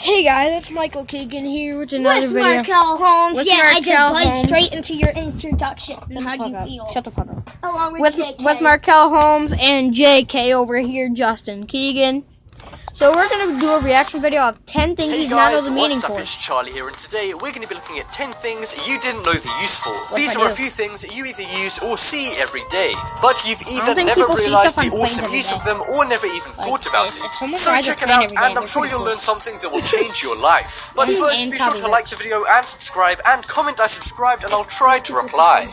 Hey guys, it's Michael Keegan here with another video. With Mik'el Holmes. With I just buzzed Holmes. straight into your introduction. How do you feel? Shut the fuck up. Along With Mik'el Holmes and JK over here, Justin Keegan. So we're going to do a reaction video of 10 things you not know the meaning for. Hey guys, what's up? It's Charlie here, and today we're going to be looking at 10 things you didn't know the use for. These are a few things you either use or see every day, but you've either never realized the awesome use of them or never even thought about it. So check it out, and I'm sure you'll learn something that will change your life. But first, be sure to like the video and subscribe, and comment I subscribed, and I'll try to reply.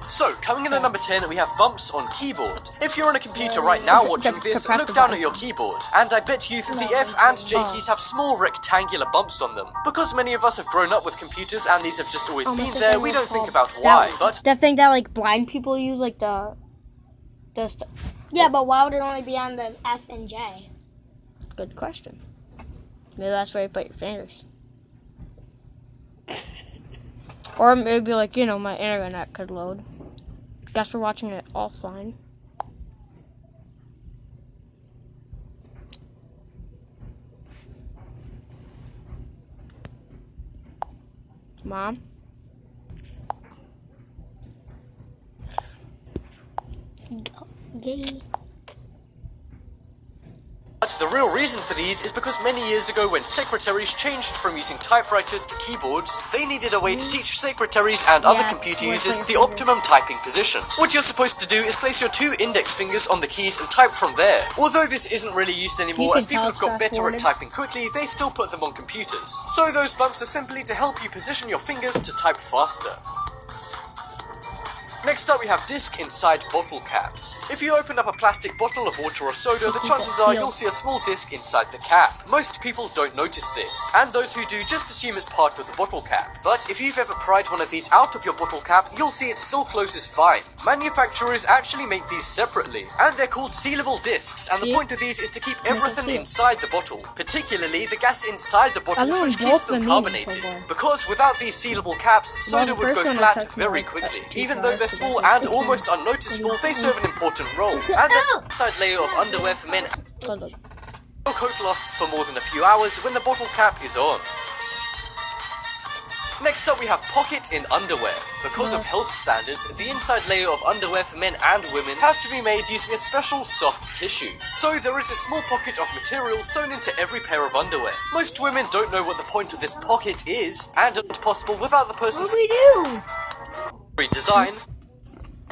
So, coming in at number 10, we have bumps on keyboard. If you're on a computer right now watching this, look down at your keyboard, and I bet you that the F and J keys have small rectangular bumps on them. Because many of us have grown up with computers and these have just always been there, we don't think about why, but... That thing that, like, blind people use, like, Yeah, but why would it only be on the F and J? Good question. Maybe that's where you put your fingers. Or maybe, like, you know, my internet could load. Guess we're watching it offline. Mom? Gay. But the real reason for these is because many years ago when secretaries changed from using typewriters to keyboards, they needed a way to teach secretaries and other computer users the optimum typing position. What you're supposed to do is place your two index fingers on the keys and type from there. Although this isn't really used anymore as people have got better at typing quickly, they still put them on computers. So those bumps are simply to help you position your fingers to type faster. Next up we have disc inside bottle caps. If you open up a plastic bottle of water or soda, the chances are you'll see a small disc inside the cap. Most people don't notice this, and those who do just assume it's part of the bottle cap. But if you've ever pried one of these out of your bottle cap, you'll see it still closes fine. Manufacturers actually make these separately, and they're called sealable discs, and the point of these is to keep everything inside the bottle, particularly the gas inside the bottles, which keeps them carbonated. Because without these sealable caps, soda would go flat very quickly. Even though they're small and almost unnoticeable, they serve an important role. And the inside layer of underwear for men, no coat lasts for more than a few hours when the bottle cap is on. Next up we have pocket in underwear. Because of health standards, the inside layer of underwear for men and women have to be made using a special soft tissue. So there is a small pocket of material sewn into every pair of underwear. Most women don't know what the point of this pocket is, and it's possible without the person's design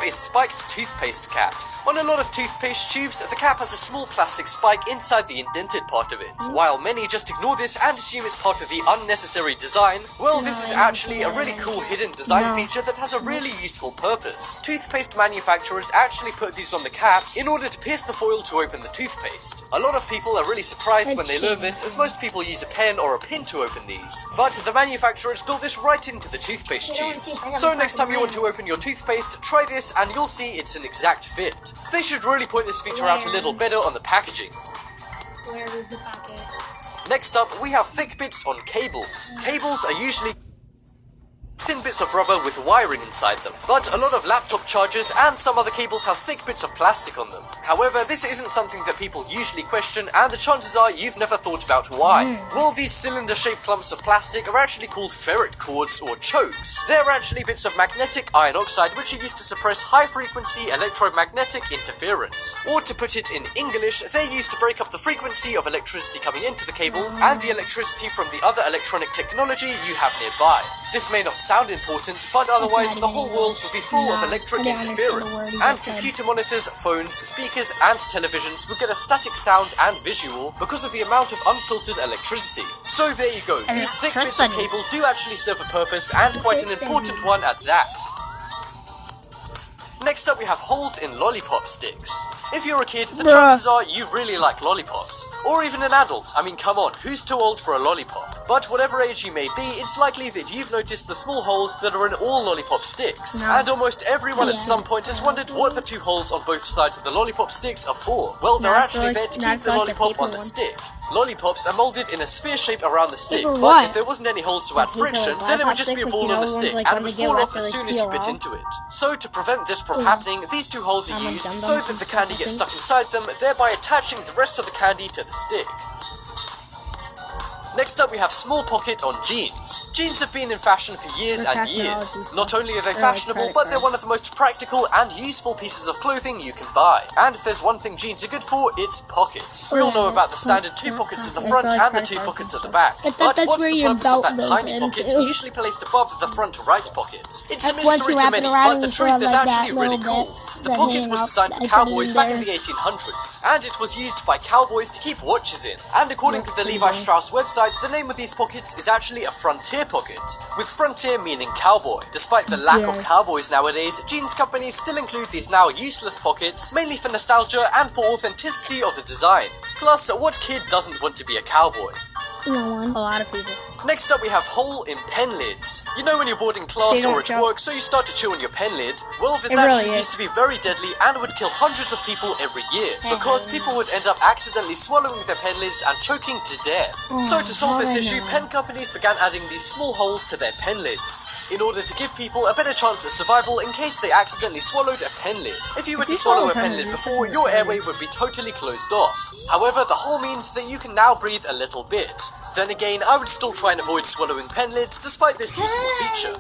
is spiked toothpaste caps. On a lot of toothpaste tubes, the cap has a small plastic spike inside the indented part of it. While many just ignore this and assume it's part of the unnecessary design, well, this is actually a really cool hidden design feature that has a really useful purpose. Toothpaste manufacturers actually put these on the caps in order to pierce the foil to open the toothpaste. A lot of people are really surprised when they learn this, as most people use a pen or a pin to open these. But the manufacturers built this right into the toothpaste tubes. So next time you want to open your toothpaste, try this and you'll see it's an exact fit. They should really point this feature out a little better on the packaging. Where is the packet? Next up, we have thick bits on cables. Cables are usually thin bits of rubber with wiring inside them, but a lot of laptop chargers and some other cables have thick bits of plastic on them. However, this isn't something that people usually question, and the chances are you've never thought about why. Well, these cylinder-shaped clumps of plastic are actually called ferrite cords or chokes. They're actually bits of magnetic iron oxide which are used to suppress high-frequency electromagnetic interference. Or to put it in English, they're used to break up the frequency of electricity coming into the cables and the electricity from the other electronic technology you have nearby. This may not sound important, but otherwise the whole world would be full of electric interference, and computer monitors, phones, speakers and televisions would get a static sound and visual because of the amount of unfiltered electricity. So there you go, these thick bits of cable do actually serve a purpose, and quite an important one at that. Next up we have holes in lollipop sticks. If you're a kid, the chances are you really like lollipops. Or even an adult, I mean come on, who's too old for a lollipop? But whatever age you may be, it's likely that you've noticed the small holes that are in all lollipop sticks. And almost everyone at some point has wondered what the two holes on both sides of the lollipop sticks are for. Well, they're actually there to keep the lollipop on the stick. Lollipops are molded in a sphere shape around the stick, but if there wasn't any holes to add friction, then it would just be a ball on a stick and would fall off as soon as you bit into it. So to prevent this from happening, these two holes are used so that the candy gets stuck inside them, thereby attaching the rest of the candy to the stick. Next up we have small pocket on jeans. Jeans have been in fashion for years and years. Not only are they fashionable, but they're one of the most practical and useful pieces of clothing you can buy. And if there's one thing jeans are good for, it's pockets. We all know about the standard 2 pockets at the front and the 2 pockets at the back. But what's the purpose of that tiny pocket usually placed above the front right pocket? It's a mystery to many, but the truth is actually really cool. The pocket was designed for cowboys back in the 1800s, and it was used by cowboys to keep watches in. And according to the Levi Strauss website, the name of these pockets is actually a frontier pocket, with frontier meaning cowboy. Despite the lack of cowboys nowadays, jeans companies still include these now useless pockets, mainly for nostalgia and for authenticity of the design. Plus, what kid doesn't want to be a cowboy? No one. A lot of people. Next up we have hole in pen lids. You know when you're bored in class or at work, so you start to chew on your pen lid? Well, this actually used to be very deadly and would kill hundreds of people every year, because people would end up accidentally swallowing their pen lids and choking to death. So to solve this issue, pen companies began adding these small holes to their pen lids, in order to give people a better chance at survival in case they accidentally swallowed a pen lid. If you were to swallow a pen lid before, your airway would be totally closed off. However, the hole means that you can now breathe a little bit. Then again, I would still try and avoid swallowing pen lids despite this useful feature.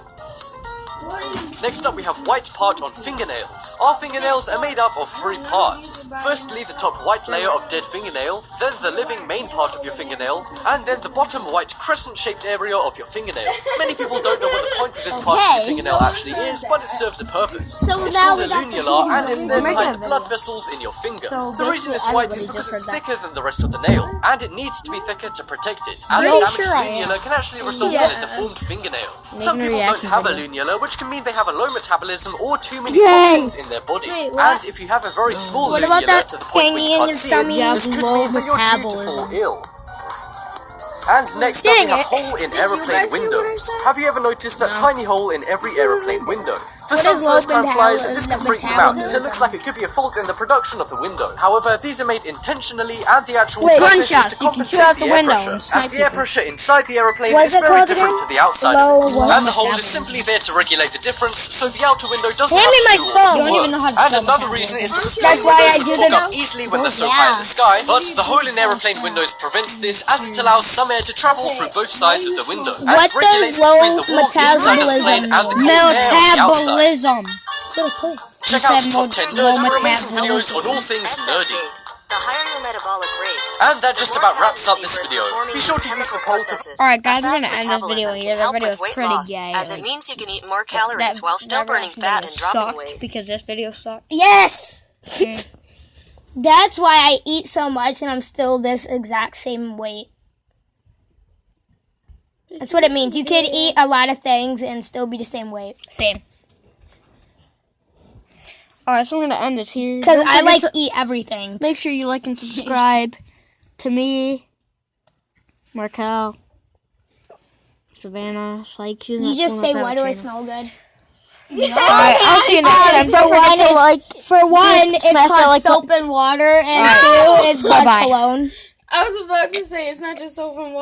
Next up we have white part on fingernails. Our fingernails are made up of 3 parts. Firstly, the top white layer of dead fingernail, then the living main part of your fingernail, and then the bottom white crescent-shaped area of your fingernail. Many people don't know what the point of this part of your fingernail actually is, but it serves a purpose. It's called a lunula and is there to hide the blood vessels in your finger. The reason it's white is because it's thicker than the rest of the nail, and it needs to be thicker to protect it, as a damaged lunula can actually result in a deformed fingernail. Some people don't have a lunula, which can mean they have a low metabolism or too many toxins in their body. And if you have a very small lunula to the point where you can't see it, this could mean that you're due to fall ill. And next up we have hole in aeroplane windows. Have you ever noticed that tiny hole in every aeroplane window? For some first-time flyers, this can freak them out, as it looks like it could be a fault in the production of the window. However, these are made intentionally, and the actual purpose is to compensate the air pressure, as the air pressure inside the aeroplane is very different to the outside of it. And the hole is simply there to regulate the difference, so the outer window doesn't have to do all the work. And another reason is because plane windows would fog up easily when they're so high in the sky, but the hole in aeroplane windows prevents this, as it allows some air to travel through both sides of the window, and regulates between the warm inside of the plane and the cold air on the outside. Check out Top 10 Nerd for amazing videos on all things nerdy. The higher your metabolic rate, and that just about wraps up this video. Be sure to use the poll to... Alright guys, I'm gonna end this video here. That video is pretty gay. as it means you can eat more calories while still burning fat and dropping weight. Because this video sucked. Yes! That's why I eat so much and I'm still this exact same weight. That's what it means. You could eat a lot of things and still be the same weight. Same. Alright, so I'm gonna end this here. Because I eat everything. Make sure you like and subscribe to me, Mik'el, Savannah, Psych. You just say, why do I smell good? Alright, I'll see you next time. For one, it's called soap and water, and 2, it's called cologne. I was about to say, it's not just soap and water.